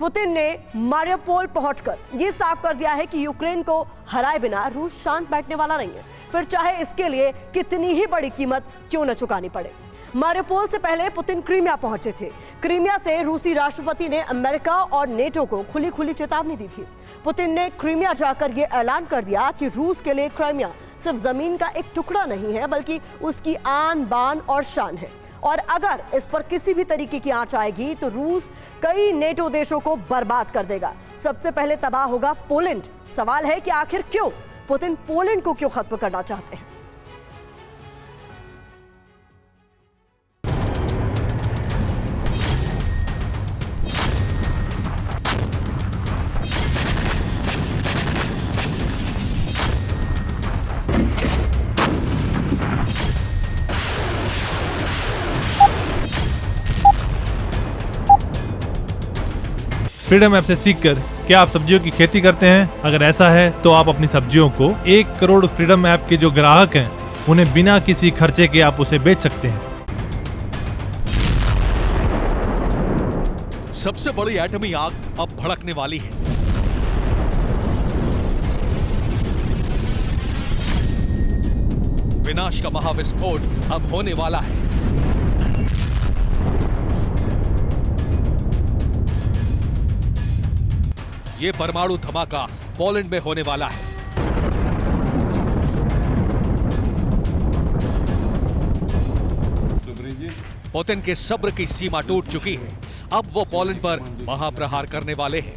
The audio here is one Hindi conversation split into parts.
पुतिन ने मारियोपोल पहुंचकर ये साफ कर दिया है कि यूक्रेन को हराए बिना रूस शांत बैठने वाला नहीं है, फिर चाहे इसके लिए कितनी ही बड़ी कीमत क्यों न चुकानी पड़े। मारियोपोल से पहले पुतिन क्रीमिया पहुंचे थे। क्रीमिया से रूसी राष्ट्रपति ने अमेरिका और नेटो को खुली खुली चेतावनी दी थी। पुतिन ने क्रीमिया जाकर यह ऐलान कर दिया कि रूस के लिए क्रीमिया सिर्फ जमीन का एक टुकड़ा नहीं है, बल्कि उसकी आन बान और शान है, और अगर इस पर किसी भी तरीके की आंच आएगी तो रूस कई नेटो देशों को बर्बाद कर देगा। सबसे पहले तबाह होगा पोलैंड। सवाल है कि आखिर क्यों पुतिन पोलैंड को क्यों खत्म करना चाहते हैं। फ्रीडम ऐप से सीखकर क्या आप सब्जियों की खेती करते हैं? अगर ऐसा है तो आप अपनी सब्जियों को 1 करोड़ फ्रीडम ऐप के जो ग्राहक हैं उन्हें बिना किसी खर्चे के आप उसे बेच सकते हैं। सबसे बड़ी एटमी आग अब भड़कने वाली है। विनाश का महाविस्फोट अब होने वाला है। ये परमाणु धमाका पोलैंड में होने वाला है। पुतिन के सब्र की सीमा टूट चुकी है। अब वो पोलैंड पर महाप्रहार करने वाले हैं।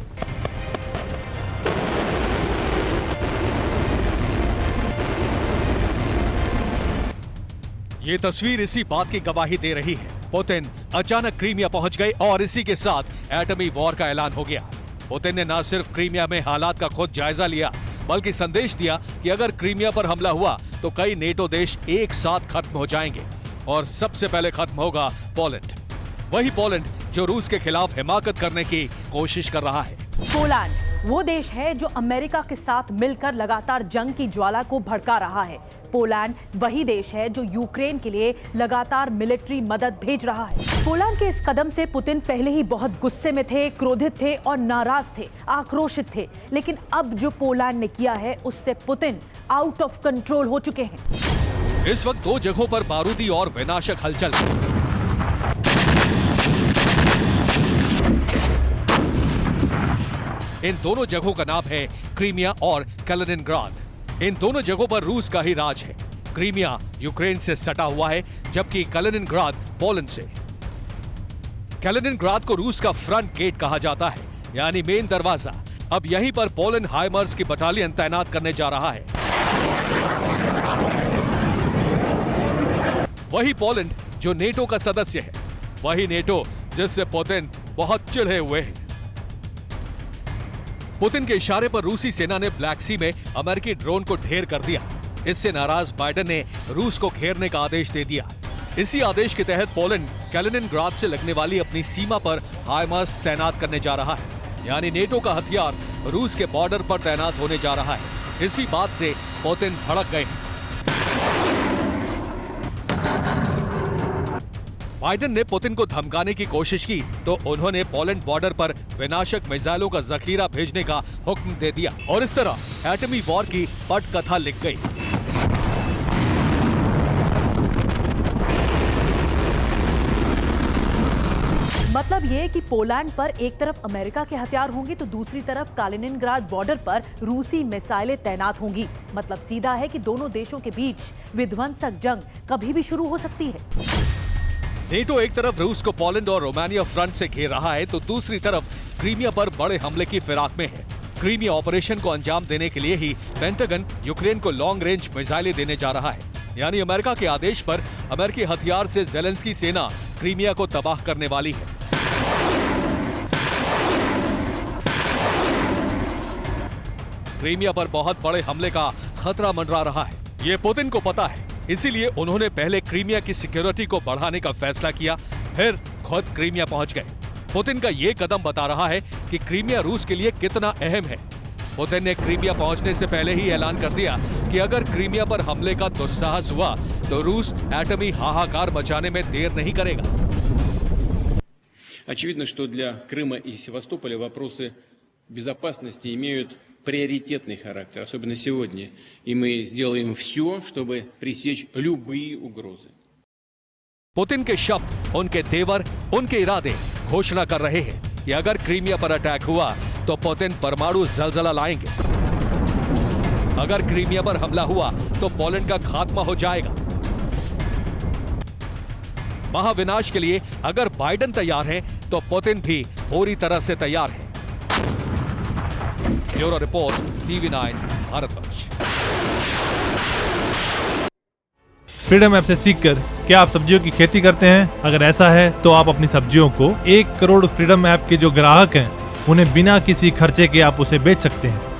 ये तस्वीर इसी बात की गवाही दे रही है। पुतिन अचानक क्रीमिया पहुंच गए और इसी के साथ एटमी वॉर का ऐलान हो गया। पुतिन ने न सिर्फ क्रीमिया में हालात का खुद जायजा लिया, बल्कि संदेश दिया कि अगर क्रीमिया पर हमला हुआ तो कई नेटो देश एक साथ खत्म हो जाएंगे और सबसे पहले खत्म होगा पोलैंड। वही पोलैंड जो रूस के खिलाफ हिमाकत करने की कोशिश कर रहा है। पोलैंड वो देश है जो अमेरिका के साथ मिलकर लगातार जंग की ज्वाला को भड़का रहा है। पोलैंड वही देश है जो यूक्रेन के लिए लगातार मिलिट्री मदद भेज रहा है। पोलैंड के इस कदम से पुतिन पहले ही बहुत गुस्से में थे, क्रोधित थे और नाराज थे, आक्रोशित थे। लेकिन अब जो पोलैंड ने किया है उससे पुतिन आउट ऑफ कंट्रोल हो चुके हैं। इस वक्त 2 जगहों पर बारूदी और विनाशक हलचल। इन दोनों जगहों का नाम है क्रीमिया और कैलिनिनग्राड। इन दोनों जगहों पर रूस का ही राज है। क्रीमिया यूक्रेन से सटा हुआ है, जबकि कैलिनिनग्राड पोलैंड से। कैलिनिनग्राड को रूस का फ्रंट गेट कहा जाता है, यानी मेन दरवाजा। अब यहीं पर पोलैंड हाइमर्स की बटालियन तैनात करने जा रहा है। वही पोलैंड जो नेटो का सदस्य है, वही नेटो जिससे पुतिन बहुत चिढ़े हुए हैं। पुतिन के इशारे पर रूसी सेना ने ब्लैक सी में अमेरिकी ड्रोन को ढेर कर दिया। इससे नाराज बाइडेन ने रूस को घेरने का आदेश दे दिया। इसी आदेश के तहत पोलैंड कैलिनिनग्राड से लगने वाली अपनी सीमा पर हाइमार्स तैनात करने जा रहा है, यानी नेटो का हथियार रूस के बॉर्डर पर तैनात होने जा रहा है। इसी बात से पुतिन भड़क गए हैं। बाइडेन ने पुतिन को धमकाने की कोशिश की तो उन्होंने पोलैंड बॉर्डर पर विनाशक मिसाइलों का जखीरा भेजने का हुक्म दे दिया और इस तरह एटमी वॉर की पटकथा लिख गई। मतलब ये कि पोलैंड पर एक तरफ अमेरिका के हथियार होंगे तो दूसरी तरफ कैलिनिनग्राड बॉर्डर पर रूसी मिसाइलें तैनात होंगी। मतलब सीधा है कि दोनों देशों के बीच विध्वंसक जंग कभी भी शुरू हो सकती है। नेटो एक तरफ रूस को पोलैंड और रोमानिया फ्रंट से घेर रहा है तो दूसरी तरफ क्रीमिया पर बड़े हमले की फिराक में है। क्रीमिया ऑपरेशन को अंजाम देने के लिए ही पेंटागन यूक्रेन को लॉन्ग रेंज मिसाइलें देने जा रहा है, यानी अमेरिका के आदेश पर अमेरिकी हथियार से ज़ेलेंस्की सेना क्रीमिया को तबाह करने वाली है। क्रीमिया पर बहुत बड़े हमले का खतरा मंडरा रहा है। ये पुतिन को पता है, इसीलिए उन्होंने पहले क्रीमिया की सिक्योरिटी को बढ़ाने का फैसला किया, फिर खुद क्रीमिया पहुंच गए। पुतिन का ये कदम बता रहा है कि क्रीमिया रूस के लिए कितना अहम है। पुतिन ने क्रीमिया पहुंचने से पहले ही ऐलान कर दिया कि अगर क्रीमिया पर हमले का दुस्साहस हुआ तो रूस एटमी हाहाकार मचाने में देर नहीं करेगा। Очевидно, что для Крыма и Севастополя вопросы безопасности имеют приоритетный характер, особенно сегодня. И мы сделаем все, чтобы пресечь любые угрозы. पुतिन के शब्द, उनके तेवर, उनके इरादे घोषणा कर रहे हैं कि अगर क्रीमिया पर अटैक हुआ तो पुतिन परमाणु जलजला लाएंगे। अगर क्रीमिया पर हमला हुआ तो पोलैंड का खात्मा हो जाएगा। महाविनाश के लिए अगर बाइडेन तैयार है तो पुतिन भी पूरी तरह से तैयार है। Bureau report, TV9 Bharatvarsh. Freedom app से सीखकर क्या आप सब्जियों की खेती करते हैं? अगर ऐसा है तो आप अपनी सब्जियों को 1 करोड़ फ्रीडम ऐप के जो ग्राहक हैं उन्हें बिना किसी खर्चे के आप उसे बेच सकते हैं।